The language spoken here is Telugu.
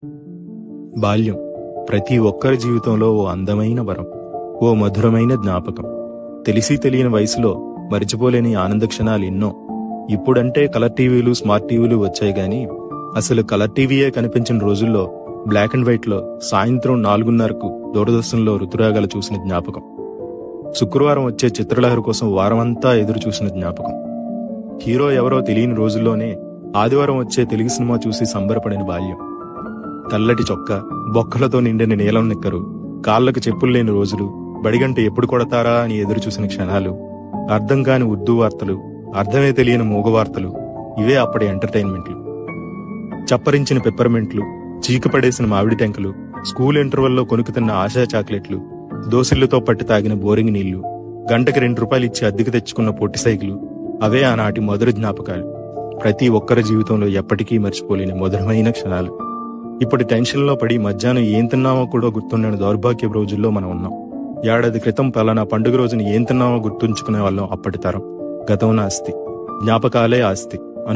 బాల్యం ప్రతి ఒక్కరి జీవితంలో ఓ అందమైన వరం, ఓ మధురమైన జ్ఞాపకం. తెలిసి తెలియని వయసులో మరిచిపోలేని ఆనంద క్షణాలు ఎన్నో. ఇప్పుడంటే కలర్ టీవీలు, స్మార్ట్ టీవీలు వచ్చాయి గాని అసలు కలర్ టీవీయే కనిపించిన రోజుల్లో బ్లాక్ అండ్ వైట్ లో సాయంత్రం 4:30కు దూరదర్శన్లో ఋతురాగాలు చూసిన జ్ఞాపకం. శుక్రవారం వచ్చే చిత్రలహరి కోసం వారమంతా ఎదురు చూసిన జ్ఞాపకం. హీరో ఎవరో తెలియని రోజుల్లోనే ఆదివారం వచ్చే తెలుగు సినిమా చూసి సంబరపడిన బాల్యం. తెల్లటి చొక్కా, బొక్కలతో నిండిన నీలం నిక్కరు, కాళ్లకు చెప్పులు లేని రోజులు, బడిగంట ఎప్పుడు కొడతారా అని ఎదురు చూసిన క్షణాలు, అర్థం కాని ఉర్దూ వార్తలు, అర్థమే తెలియని మూగవార్తలు, ఇవే అప్పటి ఎంటర్టైన్మెంట్లు. చప్పరించిన పెప్పర్మెంట్లు, చీకపడేసిన మామిడి టెంకలు, స్కూల్ ఇంటర్వెల్లో కొనుక్కుతున్న ఆశా చాక్లెట్లు, దోసిళ్లతో పట్టి తాగిన బోరింగ్ నీళ్లు, గంటకి 2 రూపాయలు ఇచ్చి అద్దెకు తెచ్చుకున్న పొట్టి సైకిలు, అవే ఆనాటి మధుర జ్ఞాపకాలు. ప్రతి ఒక్కరి జీవితంలో ఎప్పటికీ మర్చిపోలేని మధురమైన క్షణాలు. ఇప్పుడు టెన్షన్లో పడి మధ్యాహ్నం ఏం తిన్నామో కూడా గుర్తుండని దౌర్భాగ్యపు రోజుల్లో మనం ఉన్నాం. ఏడాది క్రితం పలానా పండుగ రోజున ఏం తిన్నామో గుర్తుంచుకునే వాళ్ళం అప్పటి తరం. గతం ఆస్తి, జ్ఞాపకాలే ఆస్తి.